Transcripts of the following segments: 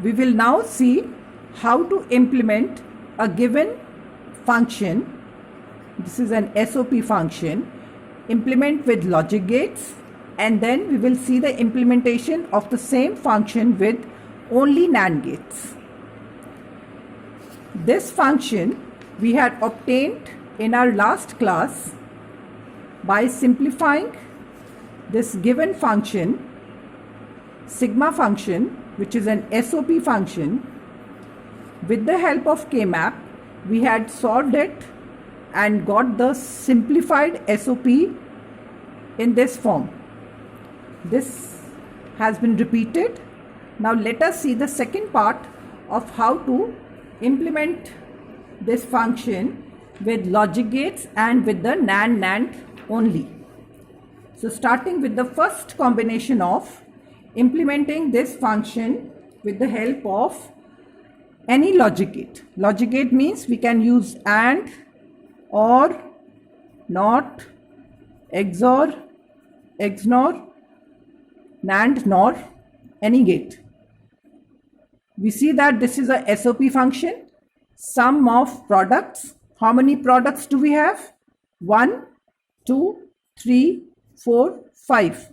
We will now see how to implement a given function. This is an SOP function. Implement with logic gates, and then we will see the implementation of the same function with only NAND gates. This function we had obtained in our last class by simplifying this given function, sigma function, which is an SOP function. With the help of K-map, we had solved it and got the simplified SOP in this form. This has been repeated. Now let us see the second part of how to implement this function with logic gates and with the NAND only. So starting with the first combination of implementing this function with the help of any logic gate. Logic gate means we can use AND, OR, NOT, XOR, XNOR, NAND, NOR, any gate. We see that this is a SOP function, sum of products. How many products do we have? 1, 2, 3, 4, 5.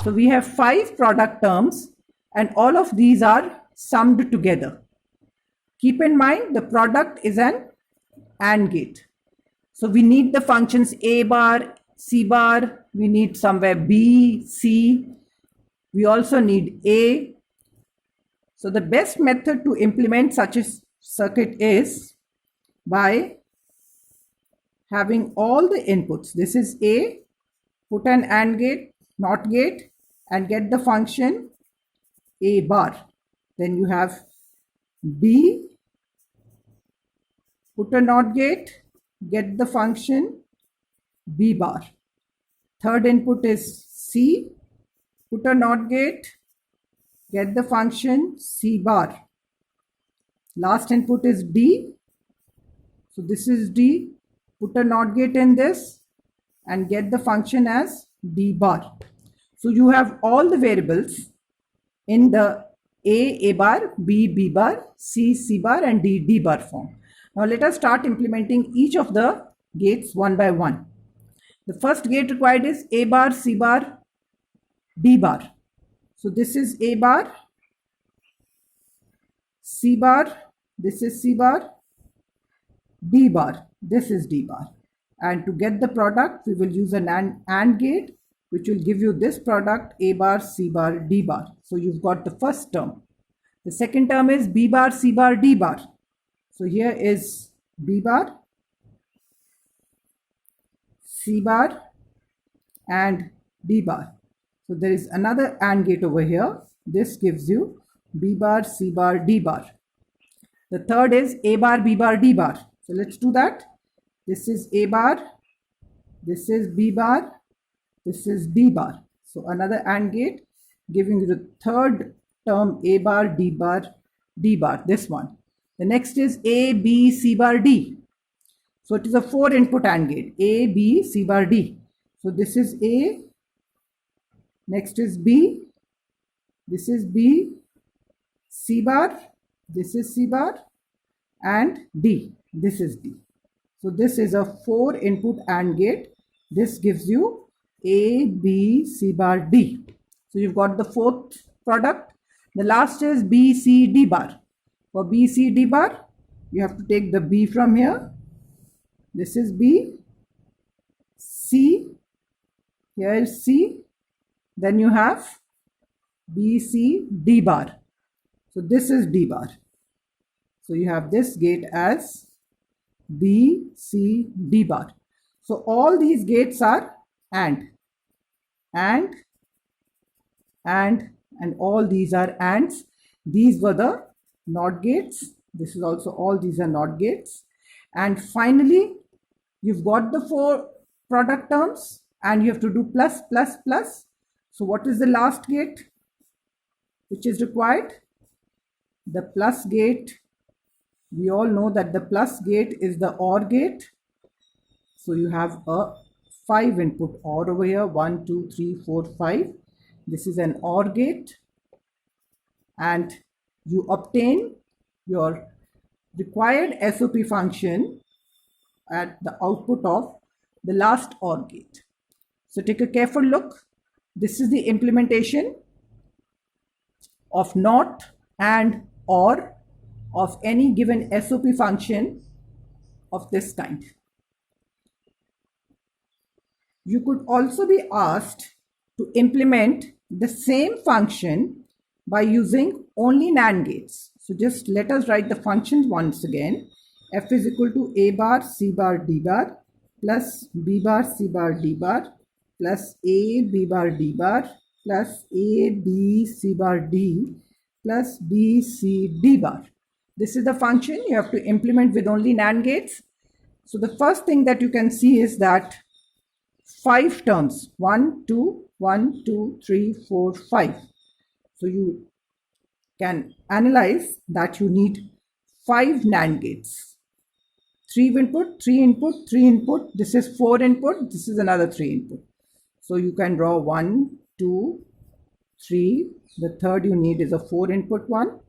So we have 5 product terms and all of these are summed together. Keep in mind the product is an AND gate. So we need the functions A bar, C bar, we need somewhere B, C, we also need A. So the best method to implement such a circuit is by having all the inputs. This is A, put an AND gate, NOT gate, and get the function A bar. Then you have B, put a NOT gate, get the function B bar. Third input is C, put a NOT gate, get the function C bar. Last input is D, so this is D, put a NOT gate in this and get the function as D bar. So you have all the variables in the A bar, B bar, C bar and D bar form. Now let us start implementing each of the gates one by one. The first gate required is A bar, C bar, D bar. So this is A bar, C bar, this is C bar, D bar, this is D bar. And to get the product, we will use an AND gate, which will give you this product A bar, C bar, D bar. So you've got the first term. The second term is B bar, C bar, D bar. So here is B bar, C bar and D bar. So there is another AND gate over here. This gives you B bar, C bar, D bar. The third is A bar, B bar, D bar. So let's do that. This is A bar, this is B bar, this is D bar. So another AND gate giving you the third term A bar, D bar, D bar, this one. The next is A, B, C bar, D. So it is a 4 input AND gate, A, B, C bar, D. So this is A, next is B, this is B, C bar, this is C bar and D, this is D. So this is a 4 input AND gate. This gives you A, B, C bar, D. So you've got the fourth product. The last is B, C, D bar. For B, C, D bar, you have to take the B from here. This is B, C, here is C. Then you have B, C, D bar. So this is D bar. So you have this gate as B, C, D bar. So all these gates are AND, and all these are ANDs. These were the NOT gates. This is also, all these are NOT gates. And finally, you've got the 4 product terms and you have to do plus, plus, plus. So what is the last gate which is required? The plus gate. We all know that the plus gate is the OR gate. So you have a 5 input OR over here, 1, 2, 3, 4, 5. This is an OR gate. And you obtain your required SOP function at the output of the last OR gate. So take a careful look. This is the implementation of NOT and OR of any given SOP function of this kind. You could also be asked to implement the same function by using only NAND gates. So just let us write the functions once again. F is equal to A bar C bar D bar plus B bar C bar D bar plus A B bar D bar plus A B C bar D plus B C D bar. This is the function you have to implement with only NAND gates. So the first thing that you can see is that 5 terms, 1, 2, 1, 2, 3, 4, 5. So you can analyze that you need 5 NAND gates. 3 input, 3 input, 3 input. This is 4 input. This is another 3 input. So you can draw 1, 2, 3. The third you need is a 4 input one,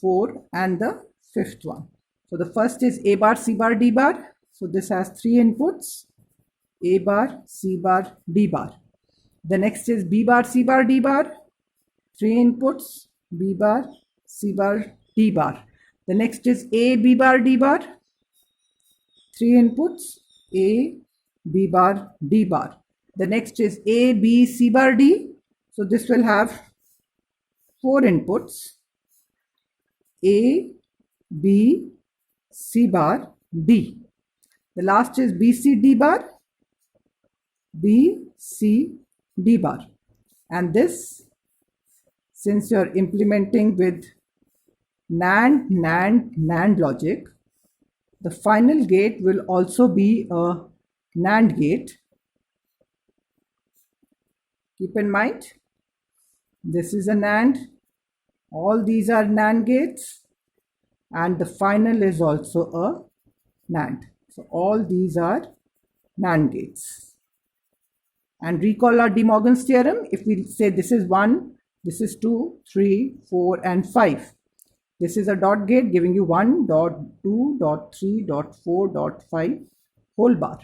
4, and the fifth one. So the first is A bar, C bar, D bar. So this has 3 inputs. A bar, C bar, D bar. The next is B bar, C bar, D bar. 3 inputs. B bar, C bar, D bar. The next is A, B bar, D bar. 3 inputs. A, B bar, D bar. The next is A, B, C bar, D. So this will have 4 inputs. A, B, C bar, D. The last is B, C, D bar. B, C, D bar. And this, since you are implementing with NAND, NAND, NAND logic, the final gate will also be a NAND gate. Keep in mind, this is a NAND. All these are NAND gates. And the final is also a NAND. So all these are NAND gates. And recall our De Morgan's theorem. If we say this is 1, this is 2, 3, 4, and 5. This is a dot gate giving you 1, dot 2, dot 3, dot 4, dot 5 whole bar,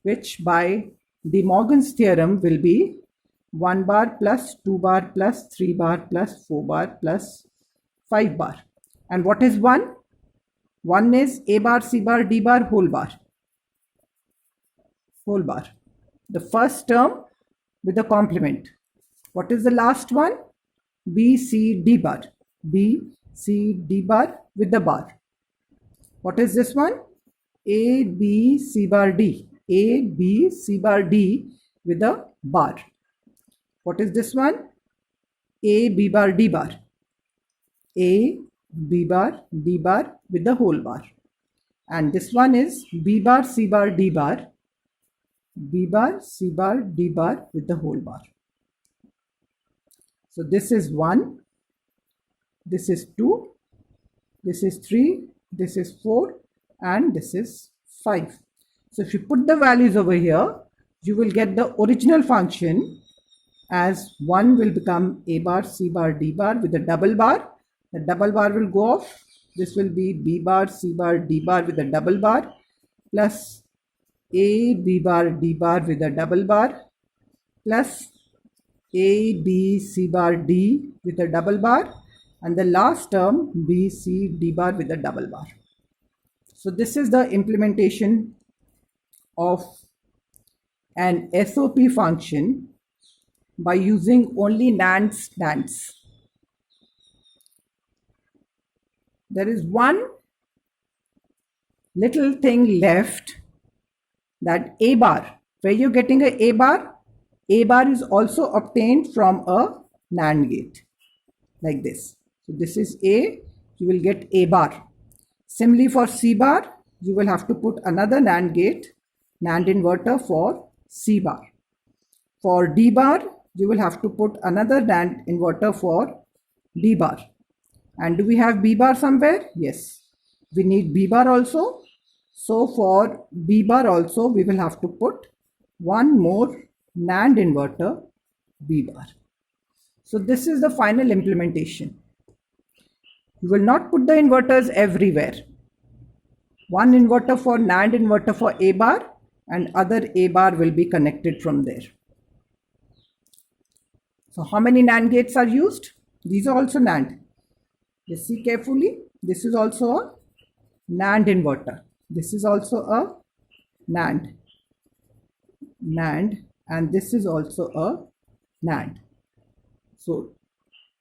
which by De Morgan's theorem will be 1 bar plus 2 bar plus 3 bar plus 4 bar plus 5 bar. And what is 1? 1 is A bar, C bar, D bar, whole bar. Whole bar. The first term with the complement. What is the last one? B, C, D bar. B, C, D bar with the bar. What is this one? A, B, C bar, D. A, B, C bar, D with a bar. What is this one? A, B bar, D bar. A, B bar, D bar with the whole bar. And this one is B bar, C bar, D bar. B bar, C bar, D bar with the whole bar. So this is 1, this is 2, this is 3, this is 4, and this is 5. So if you put the values over here, you will get the original function as 1 will become A bar, C bar, D bar with a double bar. The double bar will go off. This will be B bar, C bar, D bar with a double bar plus A, B bar, D bar with a double bar plus A, B, C bar, D with a double bar, and the last term B, C, D bar with a double bar. So this is the implementation of an SOP function by using only NANDs. There is one little thing left, that A bar. Where you're getting a bar? A bar is also obtained from a NAND gate like this. So this is A, you will get A bar. Similarly for C bar, you will have to put another NAND gate, NAND inverter for C bar. For D bar, you will have to put another NAND inverter for D bar. And do we have B bar somewhere? Yes. We need B bar also. So for B bar also, we will have to put one more NAND inverter B bar. So this is the final implementation. You will not put the inverters everywhere. One inverter for NAND inverter for A bar and other A bar will be connected from there. So how many NAND gates are used? These are also NAND. Just see carefully. This is also a NAND inverter. This is also a NAND. NAND, and this is also a NAND. So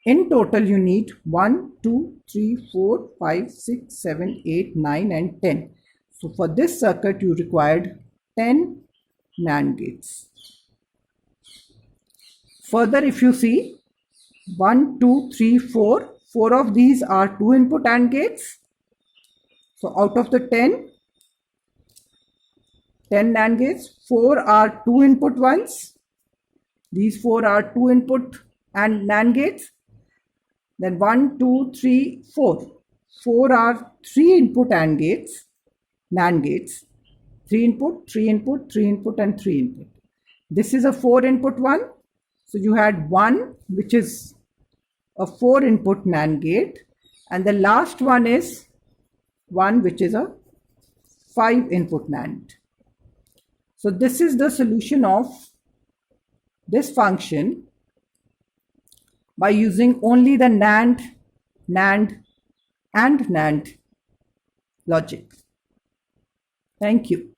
in total you need 1, 2, 3, 4, 5, 6, 7, 8, 9 and 10. So for this circuit you required 10 NAND gates. Further, if you see 1, 2, 3, 4, 4 of these are 2 input AND gates. So out of the 10 NAND gates, 4 are 2 input ones. These 4 are 2 input and NAND gates. Then 1, 2, 3, 4. 4 are 3 input AND gates, NAND gates. 3 input, 3 input, 3 input and 3 input. This is a 4 input one. So you had 1 which is a 4 input NAND gate, and the last one is 1 which is a 5 input NAND. So this is the solution of this function by using only the NAND, NAND and NAND logic. Thank you.